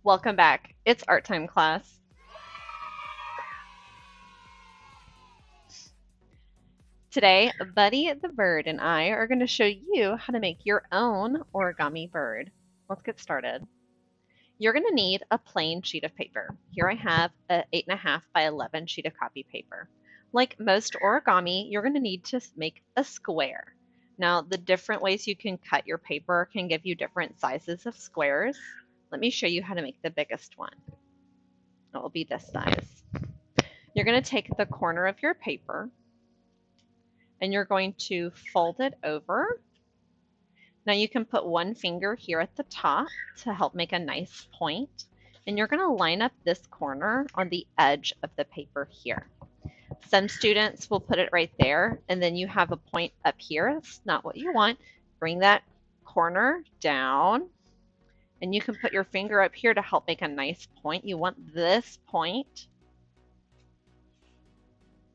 Welcome back. It's art time class. Today, Buddy the bird and I are going to show you how to make your own origami bird. Let's get started. You're going to need a plain sheet of paper. Here I have an 8.5 by 11 sheet of copy paper. Like most origami, you're going to need to make a square. Now, the different ways you can cut your paper can give you different sizes of squares. Let me show you how to make the biggest one. It will be this size. You're going to take the corner of your paper and you're going to fold it over. Now you can put one finger here at the top to help make a nice point, and you're going to line up this corner on the edge of the paper here. Some students will put it right there, and then you have a point up here. That's not what you want. Bring that corner down, and you can put your finger up here to help make a nice point. You want this point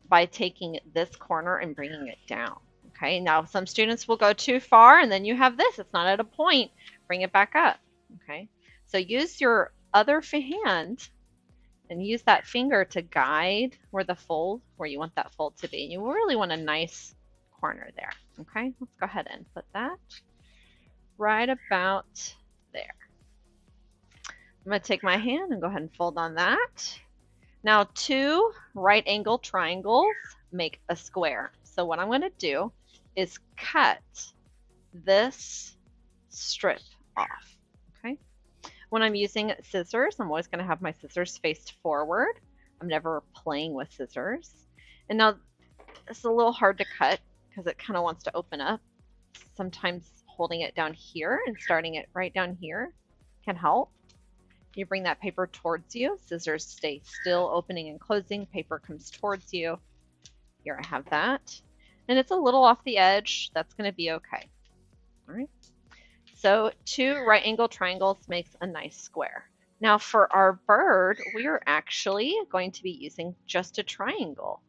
by taking this corner and bringing it down. Okay, now some students will go too far and then you have this. It's not at a point. Bring it back up. Okay, so use your other hand and use that finger to guide where you want that fold to be. And you really want a nice corner there. Okay, let's go ahead and put that right about there. I'm going to take my hand and go ahead and fold on that. Now, two right angle triangles make a square. So what I'm going to do is cut this strip off. Okay. When I'm using scissors, I'm always going to have my scissors faced forward. I'm never playing with scissors. And now it's a little hard to cut because it kind of wants to open up. Sometimes holding it down here and starting it right down here can help. You bring that paper towards you. Scissors stay still, opening and closing. Paper comes towards you. Here I have that. And it's a little off the edge. That's going to be okay. All right. So two right angle triangles makes a nice square. Now for our bird, we are actually going to be using just a triangle.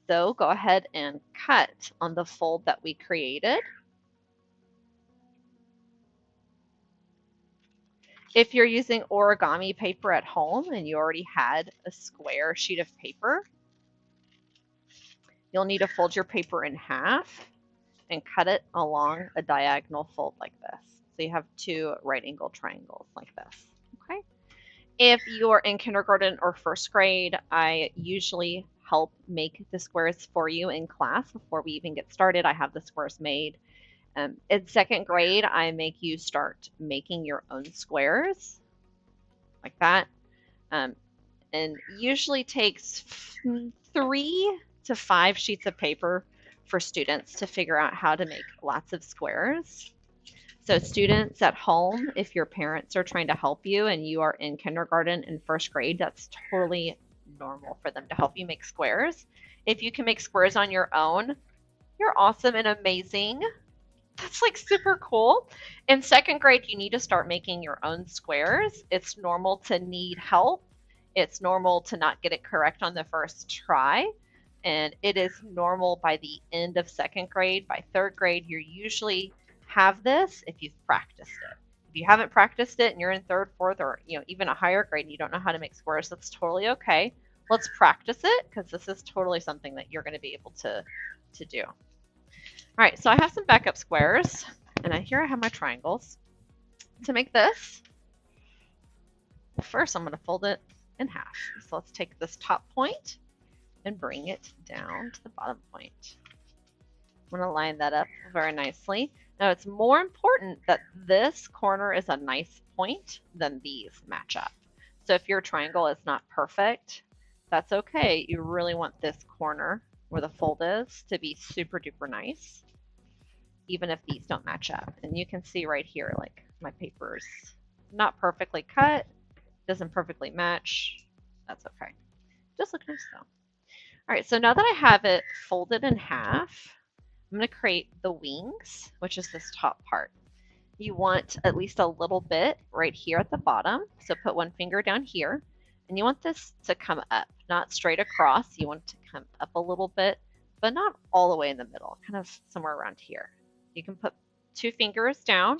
So go ahead and cut on the fold that we created. If you're using origami paper at home and you already had a square sheet of paper, you'll need to fold your paper in half and cut it along a diagonal fold like this. So you have two right angle triangles like this. Okay. If you're in kindergarten or first grade, I usually help make the squares for you in class before we even get started. I have the squares made. In second grade, I make you start making your own squares like that. And usually takes 3 to 5 sheets of paper for students to figure out how to make lots of squares. So students at home, if your parents are trying to help you and you are in kindergarten and first grade, that's totally normal for them to help you make squares. If you can make squares on your own, you're awesome and amazing. That's like super cool. In second grade, you need to start making your own squares. It's normal to need help. It's normal to not get it correct on the first try. And it is normal by the end of second grade. By third grade, you usually have this if you've practiced it. If you haven't practiced it and you're in third, fourth, or even a higher grade and you don't know how to make squares, that's totally okay. Let's practice it because this is totally something that you're going to be able to do. All right, so I have some backup squares, and here I have my triangles. To make this, first I'm going to fold it in half. So let's take this top point and bring it down to the bottom point. I'm going to line that up very nicely. Now it's more important that this corner is a nice point than these match up. So if your triangle is not perfect, that's okay. You really want this corner where the fold is to be super duper nice, even if these don't match up. And you can see right here, like my paper's not perfectly cut, doesn't perfectly match. That's okay. Just look nice though. All right, so now that I have it folded in half, I'm going to create the wings, which is this top part. You want at least a little bit right here at the bottom. So put one finger down here, and you want this to come up, not straight across. You want it to come up a little bit, but not all the way in the middle, kind of somewhere around here. You can put 2 fingers down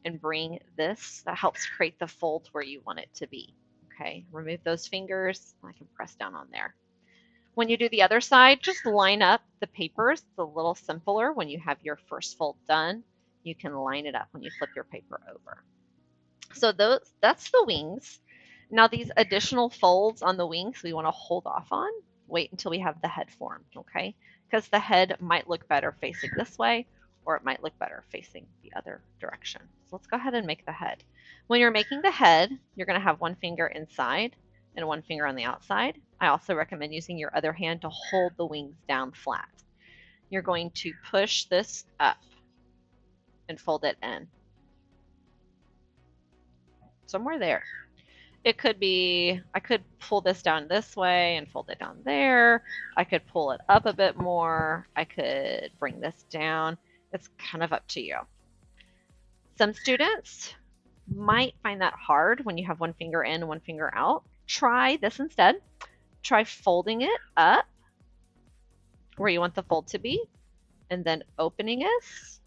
and bring this. That helps create the fold where you want it to be. Okay, remove those fingers. I can press down on there. When you do the other side, just line up the papers. It's a little simpler when you have your first fold done. You can line it up when you flip your paper over. So that's the wings. Now these additional folds on the wings we want to hold off on. Wait until we have the head formed, okay? Because the head might look better facing this way, or it might look better facing the other direction. So let's go ahead and make the head. When you're making the head, you're going to have one finger inside and one finger on the outside. I also recommend using your other hand to hold the wings down flat. You're going to push this up and fold it in. Somewhere there. It could be, I could pull this down this way and fold it down there. I could pull it up a bit more. I could bring this down. It's kind of up to you. Some students might find that hard when you have one finger in and one finger out. Try this instead. Try folding it up where you want the fold to be, and then opening this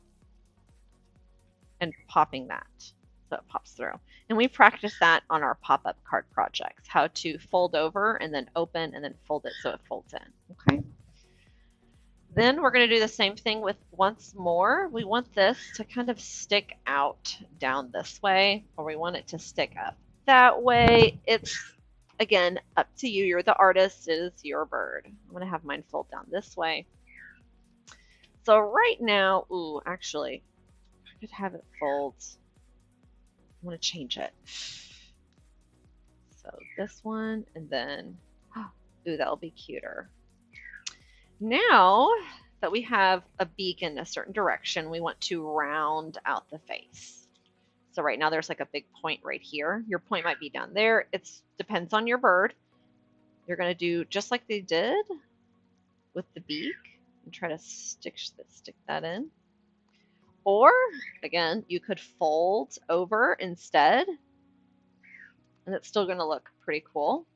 and popping that so it pops through. And we practice that on our pop-up card projects, how to fold over and then open and then fold it so it folds in, okay? Then we're going to do the same thing with once more. We want this to kind of stick out down this way, or we want it to stick up that way. It's, again, up to you. You're the artist. It is your bird. I'm going to have mine fold down this way. So right now, ooh, actually, I could have it fold. I want to change it. So this one, and then, ooh, that'll be cuter. Now that we have a beak in a certain direction, we want to round out the face. So right now there's like a big point right here. Your point might be down there. It depends on your bird. You're going to do just like they did with the beak and try to stick that in. Or, again, you could fold over instead, and it's still going to look pretty cool.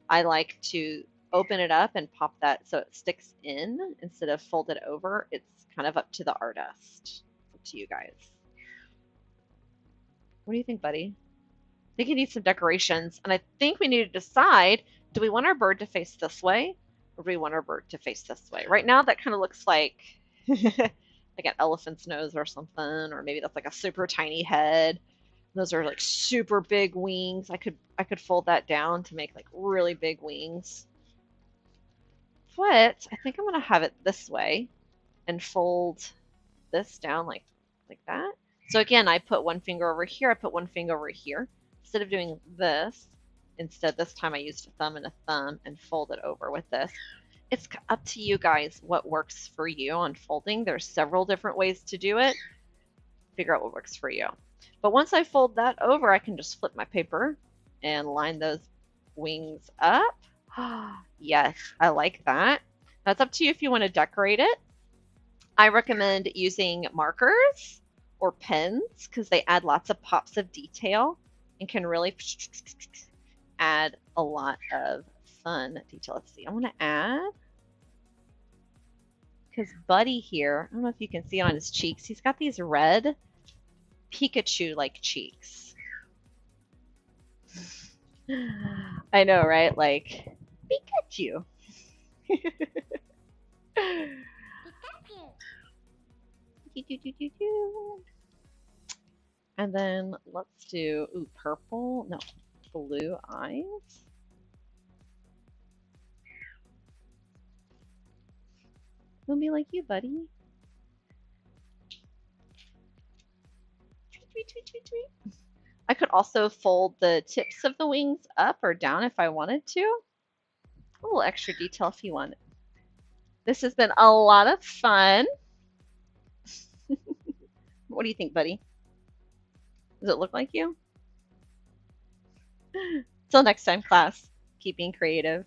I like to open it up and pop that so it sticks in instead of fold it over. It's kind of up to the artist. It's up to you guys. What do you think, buddy? I think you need some decorations, and I think we need to decide, do we want our bird to face this way, or do we want our bird to face this way? Right now, that kind of looks like like an elephant's nose or something, or maybe that's like a super tiny head. Those are like super big wings. I could fold that down to make like really big wings. But I think I'm gonna have it this way and fold this down like that. So again, I put one finger over here, I put one finger over here. Instead of doing this, this time I used a thumb and fold it over with this. It's up to you guys what works for you on folding. There's several different ways to do it. Figure out what works for you. But once I fold that over, I can just flip my paper and line those wings up. Yes, I like that. That's up to you if you want to decorate it. I recommend using markers or pens because they add lots of pops of detail and can really add a lot of fun detail. Let's see, I want to add, because Buddy here, I don't know if you can see on his cheeks, he's got these red Pikachu-like cheeks. I know, right? Like, Pikachu. And then let's do, ooh, purple, no, blue eyes. We'll be like you, buddy. Tweet, tweet, tweet, tweet, tweet. I could also fold the tips of the wings up or down if I wanted to. A little extra detail if you want. This has been a lot of fun. What do you think, buddy? Does it look like you? Till next time, class. Keep being creative.